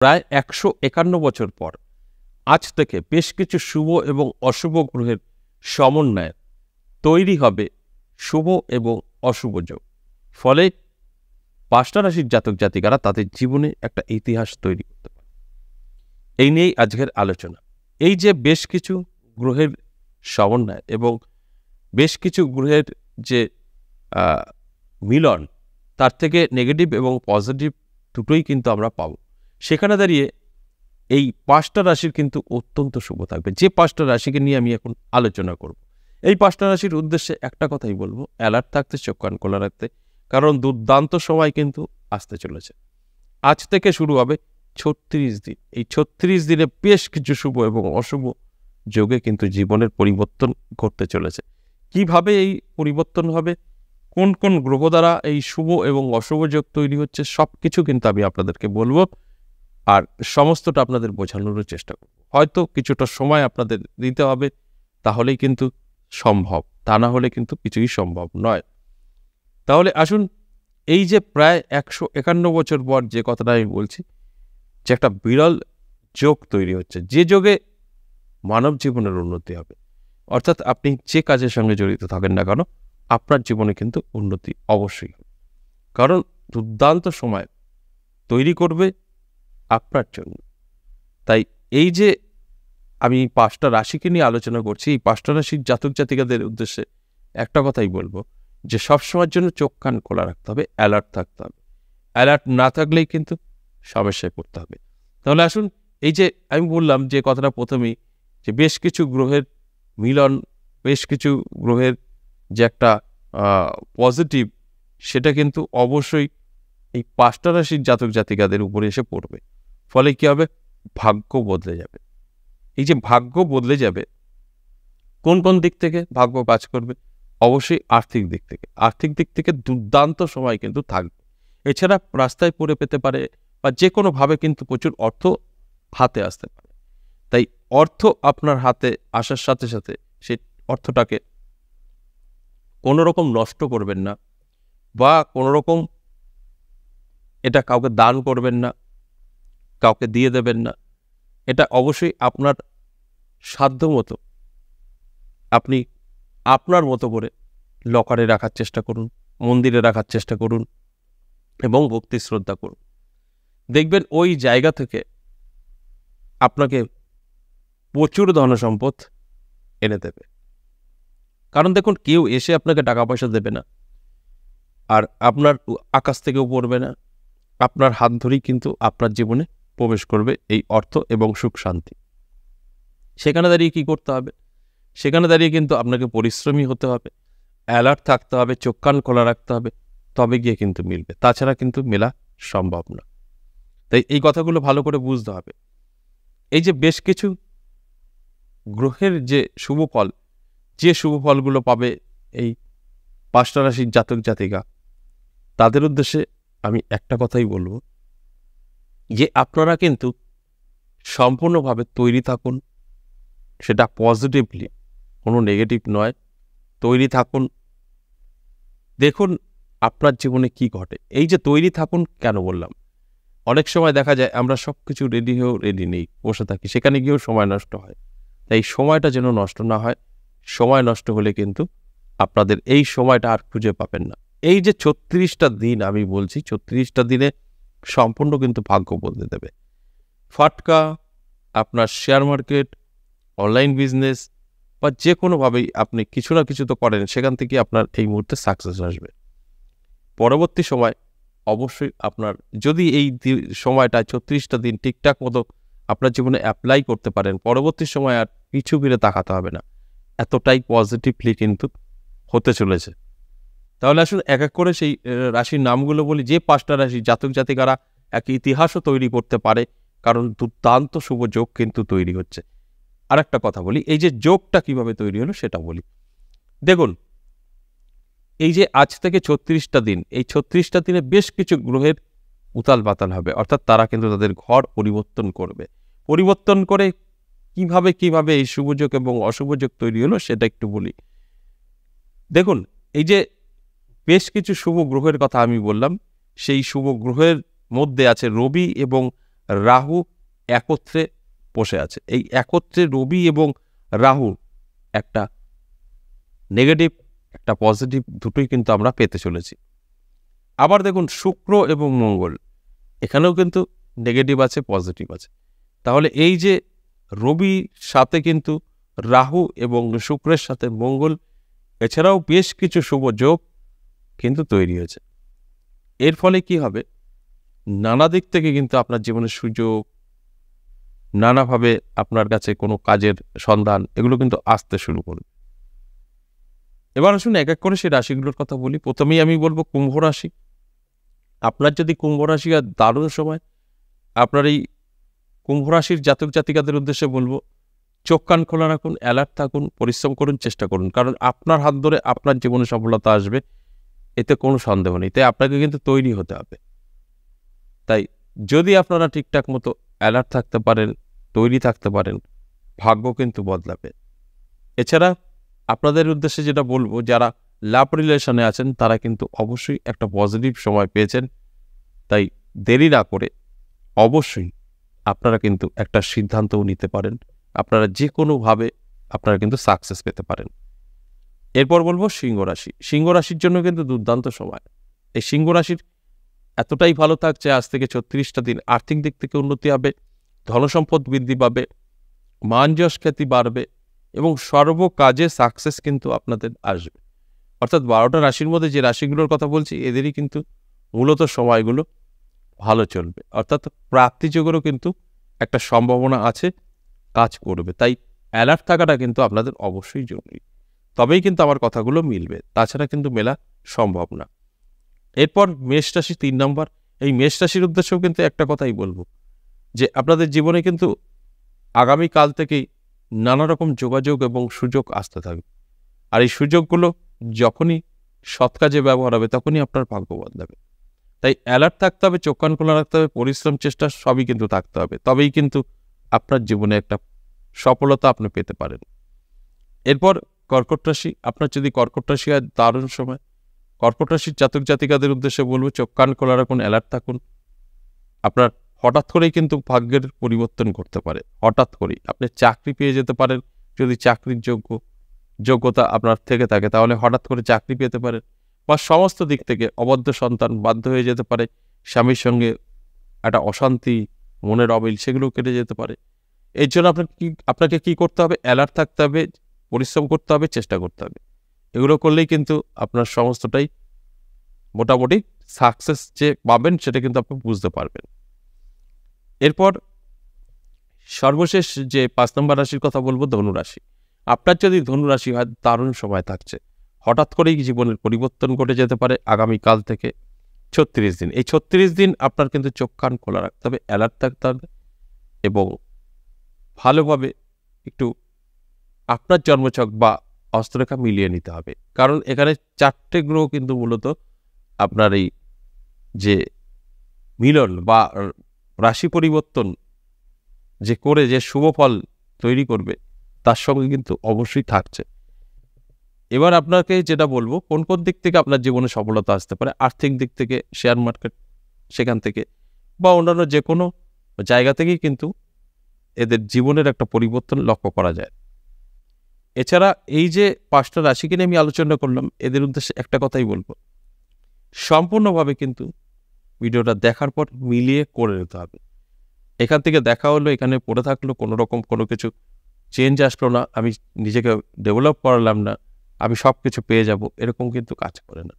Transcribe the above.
প্রায় 151 বছর পর আজ থেকে বেশ কিছু শুভ এবং অশুভ গ্রহের সমন্বয়ে তৈরি হবে শুভ এবং অশুভ যোগ। ফলে 5টা রাশির জাতক জাতিকারা তাদের জীবনে একটা ইতিহাস তৈরি করতে পারে। এই নিয়েই আজকের আলোচনা। এই যে বেশ কিছু গ্রহের সমন্বয় এবং বেশ কিছু গ্রহের যে মিলন, তার থেকে নেগেটিভ এবং পজিটিভ দুটোই কিন্তু আমরা পাবো। সেখানে দাঁড়িয়ে এই 5টা রাশির কিন্তু অত্যন্ত শুভ থাকবে। যে 5টা রাশিকে নিয়ে আমি এখন আলোচনা করব, এই 5টা রাশির উদ্দেশ্যে একটা কথাই বলবো, অ্যালার্ট থাকতে, চোখ কান খোলা রাখতে, কারণ দুর্দান্ত সময় কিন্তু আসতে চলেছে। আজ থেকে শুরু হবে 36 দিন। এই 36 দিনে বেশ কিছু শুভ এবং অশুভ যোগে কিন্তু জীবনের পরিবর্তন ঘটতে চলেছে। কিভাবে এই পরিবর্তন হবে, কোন কোন গ্রহ দ্বারা এই শুভ এবং অশুভ যোগ তৈরি হচ্ছে, সবকিছু কিন্তু আমি আপনাদেরকে বলবো, আর সমস্তটা আপনাদের বোঝানোর চেষ্টা করব। হয়তো কিছুটা সময় আপনাদের দিতে হবে, তাহলেই কিন্তু সম্ভব, তা না হলে কিন্তু কিছুই সম্ভব নয়। তাহলে আসুন, এই যে প্রায় 151 বছর পর যে কথাটা আমি বলছি, যে একটা বিরল যোগ তৈরি হচ্ছে, যে যোগে মানব জীবনের উন্নতি হবে। অর্থাৎ আপনি যে কাজের সঙ্গে জড়িত থাকেন না কেন, আপনার জীবনে কিন্তু উন্নতি অবশ্যই হবে, কারণ দুর্দান্ত সময় তৈরি করবে আপনার জন্য। তাই এই যে আমি 5টা রাশিকে নিয়ে আলোচনা করছি, এই 5টা রাশির জাতক জাতিকাদের উদ্দেশ্যে একটা কথাই বলবো, যে সবসময়ের জন্য চোখ কান খোলা রাখতে হবে, অ্যালার্ট থাকতে হবে। অ্যালার্ট না থাকলেই কিন্তু সমস্যায় পড়তে হবে। তাহলে আসুন, এই যে আমি বললাম যে কথাটা প্রথমেই, যে বেশ কিছু গ্রহের মিলন, বেশ কিছু গ্রহের যে একটা পজিটিভ, সেটা কিন্তু অবশ্যই এই 5টা রাশির জাতক জাতিকাদের উপরে এসে পড়বে। ফলে কি হবে, ভাগ্য বদলে যাবে। এই যে ভাগ্য বদলে যাবে, কোন কোন দিক থেকে ভাগ্য কাজ করবে? অবশ্যই আর্থিক দিক থেকে। আর্থিক দিক থেকে দুর্দান্ত সময় কিন্তু থাকবে। এছাড়া রাস্তায় পড়ে পেতে পারে, বা যে কোনোভাবে কিন্তু প্রচুর অর্থ হাতে আসতে পারে। তাই অর্থ আপনার হাতে আসার সাথে সাথে সেই অর্থটাকে কোনো রকম নষ্ট করবেন না, বা কোনো রকম এটা কাউকে দান করবেন না, কাউকে দিয়ে দেবেন না। এটা অবশ্যই আপনার সাধ্য মতো আপনি আপনার মতো করে লকারে রাখার চেষ্টা করুন, মন্দিরে রাখার চেষ্টা করুন, এবং ভক্তি শ্রদ্ধা করুন। দেখবেন ওই জায়গা থেকে আপনাকে প্রচুর ধনসম্পদ এনে দেবে। কারণ দেখুন, কেউ এসে আপনাকে টাকা পয়সা দেবে না, আর আপনার আকাশ থেকেও পড়বে না, আপনার হাত ধরেই কিন্তু আপনার জীবনে প্রবেশ করবে এই অর্থ এবং সুখ শান্তি। সেখানে দাঁড়িয়ে কি করতে হবে? সেখানে দাঁড়িয়ে কিন্তু আপনাকে পরিশ্রমী হতে হবে, অ্যালার্ট থাকতে হবে, চোখ কান খোলা রাখতে হবে, তবে গিয়ে কিন্তু মিলবে। তাছাড়া কিন্তু মেলা সম্ভব না। তাই এই কথাগুলো ভালো করে বুঝতে হবে। এই যে বেশ কিছু গ্রহের যে শুভ ফল, যে শুভ ফলগুলো পাবে এই 5টা রাশির জাতক জাতিকা, তাদের উদ্দেশ্যে আমি একটা কথাই বলবো, যে আপনারা কিন্তু সম্পূর্ণভাবে তৈরি থাকুন, সেটা পজিটিভলি, কোনো নেগেটিভ নয়। তৈরি থাকুন, দেখুন আপনার জীবনে কি ঘটে। এই যে তৈরি থাকুন কেন বললাম, অনেক সময় দেখা যায় আমরা সব কিছু রেডি হয়েও রেডি নেই, বসে থাকি, সেখানে গিয়েও সময় নষ্ট হয়। তাই সময়টা যেন নষ্ট না হয়। সময় নষ্ট হলে কিন্তু আপনাদের এই সময়টা আর খুঁজে পাবেন না। এই যে 36টা দিন আমি বলছি, 36টা দিনে সম্পূর্ণ কিন্তু ভাগ্য বদলে দেবে। ফাটকা, আপনার শেয়ার মার্কেট, অনলাইন বিজনেস, বা যে কোনোভাবেই আপনি কিছু না কিছু তো করেন, সেখান থেকে আপনার এই মুহূর্তে সাকসেস আসবে। পরবর্তী সময় অবশ্যই আপনার যদি এই সময়টা 36টা দিন ঠিকঠাক মতো আপনার জীবনে অ্যাপ্লাই করতে পারেন, পরবর্তী সময় আর পিছু ফিরে তাকাতে হবে না। এতটাই পজিটিভলি কিন্তু হতে চলেছে। তাহলে আসুন এক এক করে সেই রাশির নামগুলো বলি, যে 5টা রাশি জাতক জাতিকারা এক ইতিহাসও তৈরি করতে পারে, কারণ দুর্দান্ত শুভ যোগ কিন্তু তৈরি হচ্ছে। আর একটা কথা বলি, এই যে যোগটা কিভাবে তৈরি হলো সেটা বলি। দেখুন, এই যে আজ থেকে 36টা দিন, এই 36টা দিনে বেশ কিছু গ্রহের উতাল পাতাল হবে, অর্থাৎ তারা কিন্তু তাদের ঘর পরিবর্তন করবে। পরিবর্তন করে কিভাবে এই শুভযোগ এবং অশুভযোগ তৈরি হলো সেটা একটু বলি। দেখুন, এই যে বেশ কিছু শুভ গ্রহের কথা আমি বললাম, সেই শুভ গ্রহের মধ্যে আছে রবি এবং রাহু একত্রে বসে আছে। এই একত্রে রবি এবং রাহু একটা নেগেটিভ একটা পজিটিভ দুটোই কিন্তু আমরা পেতে চলেছি। আবার দেখুন শুক্র এবং মঙ্গল, এখানেও কিন্তু নেগেটিভ আছে পজিটিভ আছে। তাহলে এই যে রবির সাথে কিন্তু রাহু এবং শুক্রের সাথে মঙ্গল, এছাড়াও বেশ কিছু শুভ যোগ কিন্তু তৈরি হয়েছে। এর ফলে কি হবে, নানা দিক থেকে কিন্তু আপনার জীবনের সুযোগ, নানাভাবে আপনার কাছে কোনো কাজের সন্ধান, এগুলো কিন্তু আসতে শুরু করবে। এবার আসুন এক এক করে সেই রাশিগুলোর কথা বলি। প্রথমেই আমি বলবো কুম্ভ রাশি। আপনার যদি কুম্ভ রাশি আর দারুণ সময়, আপনার এই কুম্ভ রাশির জাতক জাতিকাদের উদ্দেশ্যে বলবো, চোখ কান খোলা রাখুন, অ্যালার্ট থাকুন, পরিশ্রম করুন, চেষ্টা করুন, কারণ আপনার হাত ধরে আপনার জীবনে সফলতা আসবে, এতে কোনো সন্দেহ নেই। তাই আপনাকে কিন্তু তৈরি হতে হবে। তাই যদি আপনারা ঠিকঠাক মতো অ্যালার্ট থাকতে পারেন, তৈরি থাকতে পারেন, ভাগ্য কিন্তু বদলাবে। এছাড়া আপনাদের উদ্দেশ্যে যেটা বলবো, যারা লাভ রিলেশনে আছেন তারা কিন্তু অবশ্যই একটা পজিটিভ সময় পেয়েছেন। তাই দেরি না করে অবশ্যই আপনারা কিন্তু একটা সিদ্ধান্তও নিতে পারেন। আপনারা যে কোনোভাবে আপনারা কিন্তু সাকসেস পেতে পারেন। এরপর বলবো সিংহ রাশি। সিংহ রাশির জন্য কিন্তু দুর্দান্ত সময়। এই সিংহ রাশির এতটাই ভালো থাকছে, আজ থেকে 36টা দিন আর্থিক দিক থেকে উন্নতি হবে, ধনসম্পদ বৃদ্ধি পাবে, মান যশ খ্যাতি বাড়বে এবং সর্বকাজে সাকসেস কিন্তু আপনাদের আসবে। অর্থাৎ 12টা রাশির মধ্যে যে রাশিগুলোর কথা বলছি, এদেরই কিন্তু মূলত সময়গুলো ভালো চলবে। অর্থাৎ প্রাপ্তিযোগেরও কিন্তু একটা সম্ভাবনা আছে, কাজ করবে। তাই অ্যালার্ট থাকাটা কিন্তু আপনাদের অবশ্যই জরুরি, তবেই কিন্তু আমার কথাগুলো মিলবে, তাছাড়া কিন্তু মেলা সম্ভব না। এরপর মেষ রাশি 3 নম্বর। এই মেষ রাশির উদ্দেশ্যেও কিন্তু একটা কথাই বলবো, যে আপনাদের জীবনে কিন্তু আগামীকাল থেকেই নানা রকম যোগাযোগ এবং সুযোগ আসতে থাকবে। আর এই সুযোগগুলো যখনই সৎ কাজে ব্যবহার হবে, তখনই আপনার ভাগ্য বদলাবে। তাই অ্যালার্ট থাকতে হবে, চোখ কান খোলা রাখতে হবে, পরিশ্রম চেষ্টা সবই কিন্তু থাকতে হবে, তবেই কিন্তু আপনার জীবনে একটা সফলতা আপনি পেতে পারেন। এরপর কর্কট রাশি। আপনার যদি কর্কট রাশি হয়, দারুণ সময়। কর্কট রাশির জাতক জাতিকাদের উদ্দেশ্যে বলবো, চোখ কান খোলা রাখুন, অ্যালার্ট থাকুন। আপনার হঠাৎ করেই কিন্তু ভাগ্যের পরিবর্তন করতে পারে। হঠাৎ করেই আপনি চাকরি পেয়ে যেতে পারেন, যদি চাকরির যোগ্যতা আপনার থেকে থাকে, তাহলে হঠাৎ করে চাকরি পেতে পারেন। বা সমস্ত দিক থেকে অবদ্ধ সন্তান বাধ্য হয়ে যেতে পারে, স্বামীর সঙ্গে একটা অশান্তি, মনের অমিল, সেগুলো কেটে যেতে পারে। এর জন্য আপনাকে কি করতে হবে? অ্যালার্ট থাকতে হবে, পরিশ্রম করতে হবে, চেষ্টা করতে হবে। এগুলো করলেই কিন্তু আপনার সমস্তটাই মোটামুটি সাকসেস যে পাবেন, সেটা কিন্তু আপনি বুঝতে পারবেন। এরপর সর্বশেষ যে 5 নম্বর রাশির কথা বলবো, ধনুরাশি। আপনার যদি ধনুরাশি হয়, দারুণ সময় থাকছে। হঠাৎ করেই জীবনের পরিবর্তন ঘটে যেতে পারে আগামীকাল থেকে 36 দিন। এই 36 দিন আপনার কিন্তু চোখ কান খোলা রাখতে হবে, অ্যালার্ট থাকতে হবে এবং ভালোভাবে একটু আপনার জন্মছক বা হস্তরেখা মিলিয়ে নিতে হবে। কারণ এখানে 4টে গ্রহ কিন্তু মূলত আপনার এই যে মিলন বা রাশি পরিবর্তন যে করে যে শুভ ফল তৈরি করবে, তার সঙ্গে কিন্তু অবশ্যই থাকছে। এবার আপনাকে যেটা বলবো, কোন কোন দিক থেকে আপনার জীবনে সফলতা আসতে পারে, আর্থিক দিক থেকে, শেয়ার মার্কেট, সেখান থেকে বা অন্যান্য যে কোনো জায়গা থেকেই কিন্তু এদের জীবনের একটা পরিবর্তন লক্ষ্য করা যায়। এছাড়া এই যে 5টা রাশিকে নিয়ে আমি আলোচনা করলাম, এদের উদ্দেশ্যে একটা কথাই বলবো, সম্পূর্ণভাবে কিন্তু ভিডিওটা দেখার পর মিলিয়ে করে নিতে হবে। এখান থেকে দেখা হলো, এখানে পড়ে থাকলো, কোনো রকম কোনো কিছু চেঞ্জ আসলো না, আমি নিজেকে ডেভেলপ করালাম না, আমি সব কিছু পেয়ে যাব, এরকম কিন্তু কাজ করে না।